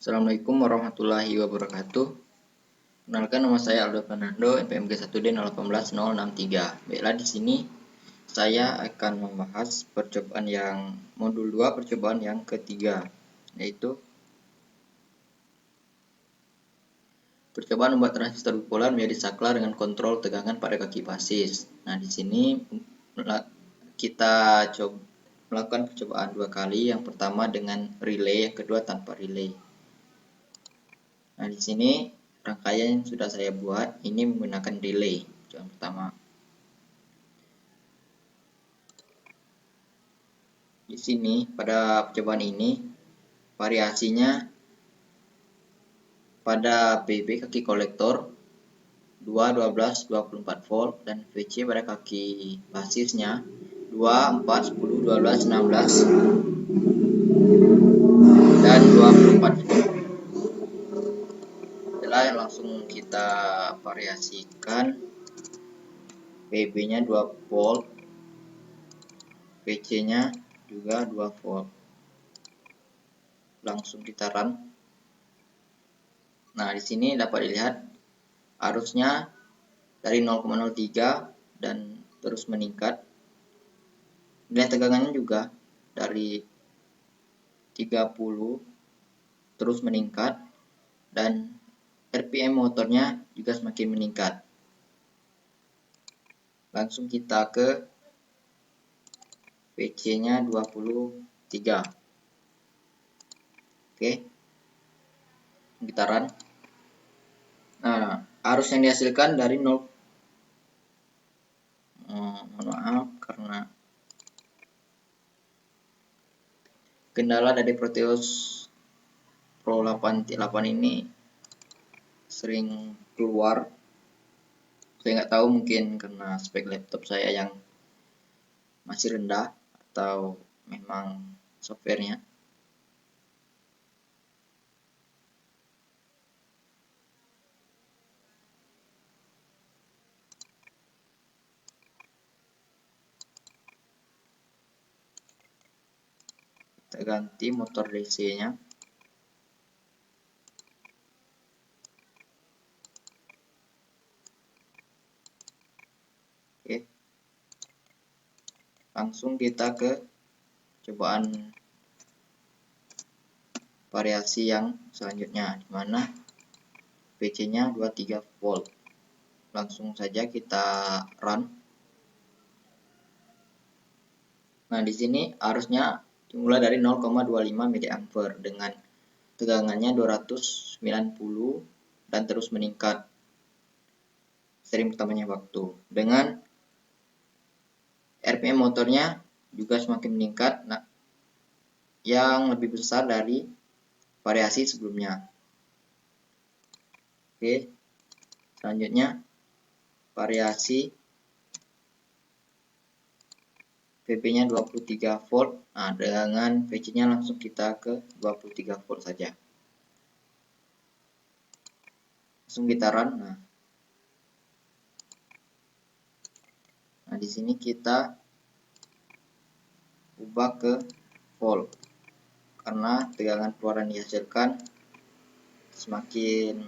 Assalamualaikum warahmatullahi wabarakatuh. Kenalkan, nama saya Aldo Fernando, NPMG 1D018063. Baiklah, di sini saya akan membahas percobaan yang modul 2, percobaan yang ketiga, yaitu percobaan membuat transistor bipolar menjadi saklar dengan kontrol tegangan pada kaki basis. Nah, di sini kita melakukan percobaan dua kali. Yang pertama dengan relay, yang kedua tanpa relay. Nah, di sini rangkaian yang sudah saya buat ini menggunakan relay. Yang pertama, di sini pada percobaan ini variasinya pada PB kaki kolektor 2, 12, 24 volt dan VC pada kaki basisnya 2, 4, 10, 12, 16 dan 24 volt. Setelah langsung kita variasikan, PB-nya 2 volt, VC-nya juga 2 volt. Langsung kita run. Nah, di sini dapat dilihat arusnya dari 0,03 dan terus meningkat. Nilai tegangannya juga dari 30 terus meningkat dan RPM motornya juga semakin meningkat. Langsung kita ke VC-nya 23. Oke. Kita run. Nah, arus yang dihasilkan dari 0 mohon maaf karena kendala dari Proteus Pro 8 ini sering keluar. Saya nggak tahu, mungkin karena spek laptop saya yang masih rendah atau memang softwarenya. Kita ganti motor DC-nya. Oke. Langsung kita ke cobaan variasi yang selanjutnya, di mana VC-nya 23 volt. Langsung saja kita run. Nah, di sini arusnya dimulai dari 0,25 mA dengan tegangannya 290 dan terus meningkat sering bertambahnya waktu. Dengan RPM motornya juga semakin meningkat, nah, yang lebih besar dari variasi sebelumnya. Oke, selanjutnya variasi VP-nya 23 volt. Nah, dengan VC-nya langsung kita ke 23 volt saja. Langsung kita run. Nah, di sini kita ubah ke volt karena tegangan keluaran dihasilkan semakin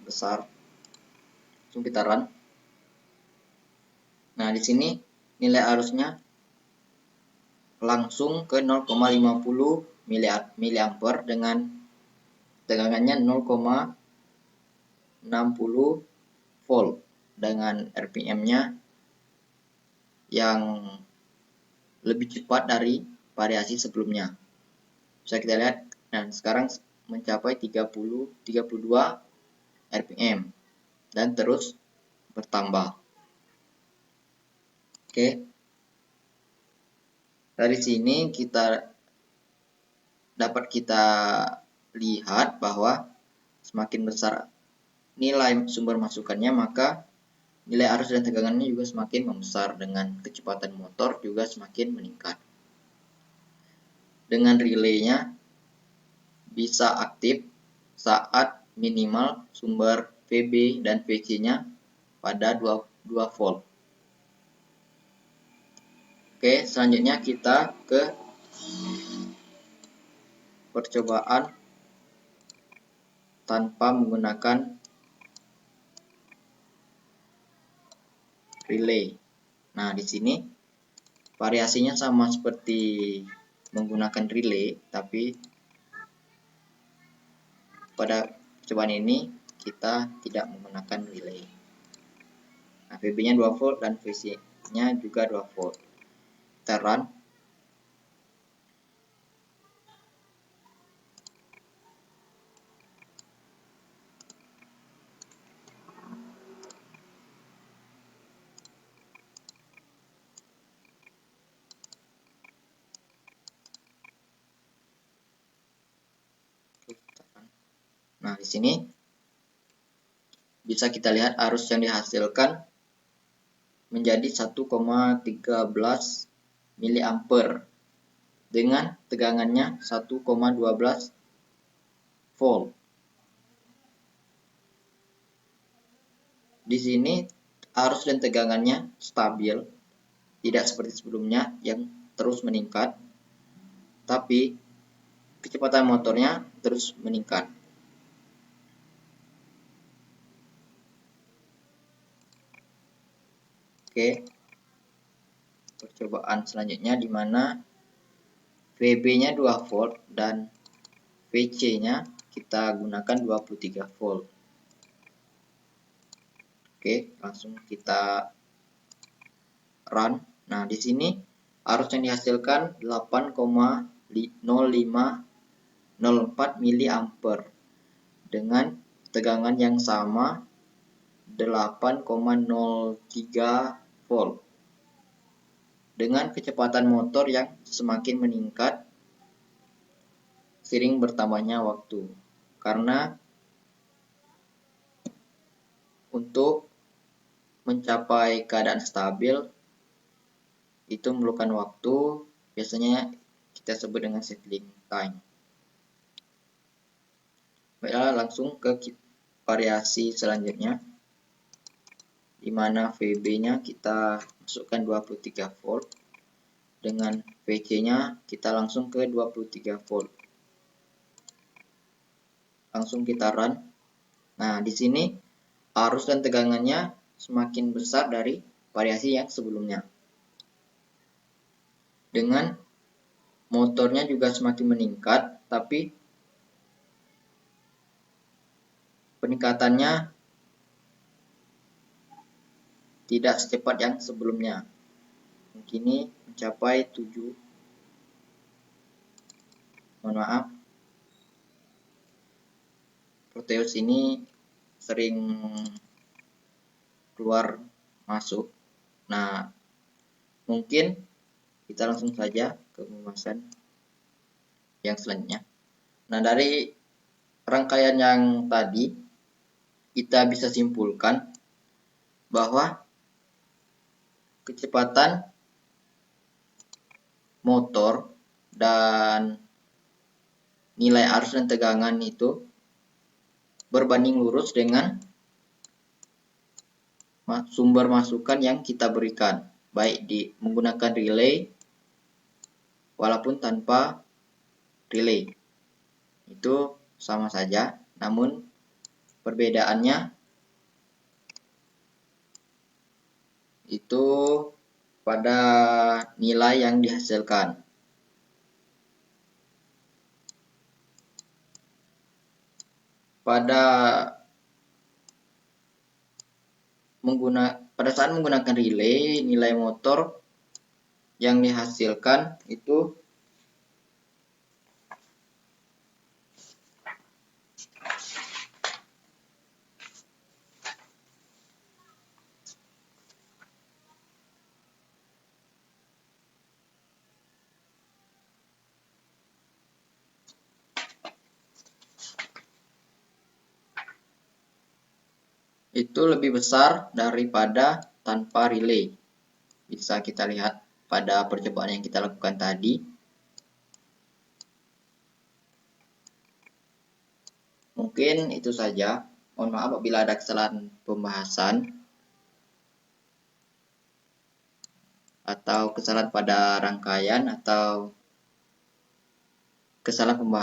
besar. Langsung kita run. Nah, di sini nilai arusnya langsung ke 0,50 mA dengan tegangannya 0,60 volt dengan RPM-nya yang lebih cepat dari variasi sebelumnya. Bisa kita lihat, dan sekarang mencapai 32 RPM dan terus bertambah. Oke. Dari sini dapat kita lihat bahwa semakin besar nilai sumber masukannya, maka nilai arus dan tegangannya juga semakin membesar dengan kecepatan motor juga semakin meningkat. Dengan relaynya bisa aktif saat minimal sumber VB dan VC-nya pada 2 volt. Oke, selanjutnya kita ke percobaan tanpa menggunakan relay. Nah, di sini variasinya sama seperti menggunakan relay, tapi pada percobaan ini kita tidak menggunakan relay. Nah, VB-nya 2 volt dan VC-nya juga 2 volt. Kita run. Nah, di sini bisa kita lihat arus yang dihasilkan menjadi 1,13 mA dengan tegangannya 1,12 volt. Di sini arus dan tegangannya stabil, tidak seperti sebelumnya yang terus meningkat, tapi kecepatan motornya terus meningkat. Oke, percobaan selanjutnya di mana VB-nya 2 volt dan VC-nya kita gunakan 23 volt. Oke, langsung kita run. Nah, di sini arus yang dihasilkan 8,0504 mA dengan tegangan yang sama 8,03 volt. Dengan kecepatan motor yang semakin meningkat seiring bertambahnya waktu. Karena untuk mencapai keadaan stabil itu memerlukan waktu, biasanya kita sebut dengan settling time. Baiklah, langsung ke variasi selanjutnya, di mana VB-nya kita masukkan 23 volt, dengan VC-nya kita langsung ke 23 volt. Langsung kita run. Nah, di sini arus dan tegangannya semakin besar dari variasi yang sebelumnya. Dengan motornya juga semakin meningkat, tapi peningkatannya tidak secepat yang sebelumnya. Kini mencapai 7. Mohon maaf, Proteus ini sering keluar masuk. Nah, mungkin kita langsung saja ke pembahasan yang selanjutnya. Nah, dari rangkaian yang tadi kita bisa simpulkan bahwa kecepatan motor dan nilai arus dan tegangan itu berbanding lurus dengan sumber masukan yang kita berikan, baik menggunakan relay walaupun tanpa relay. Itu sama saja, namun perbedaannya itu pada nilai yang dihasilkan. Pada saat menggunakan relay, nilai motor yang dihasilkan itu lebih besar daripada tanpa relay. Bisa kita lihat pada percobaan yang kita lakukan tadi. Mungkin itu saja. Mohon maaf apabila ada kesalahan pembahasan atau kesalahan pada rangkaian atau kesalahan pembahasan.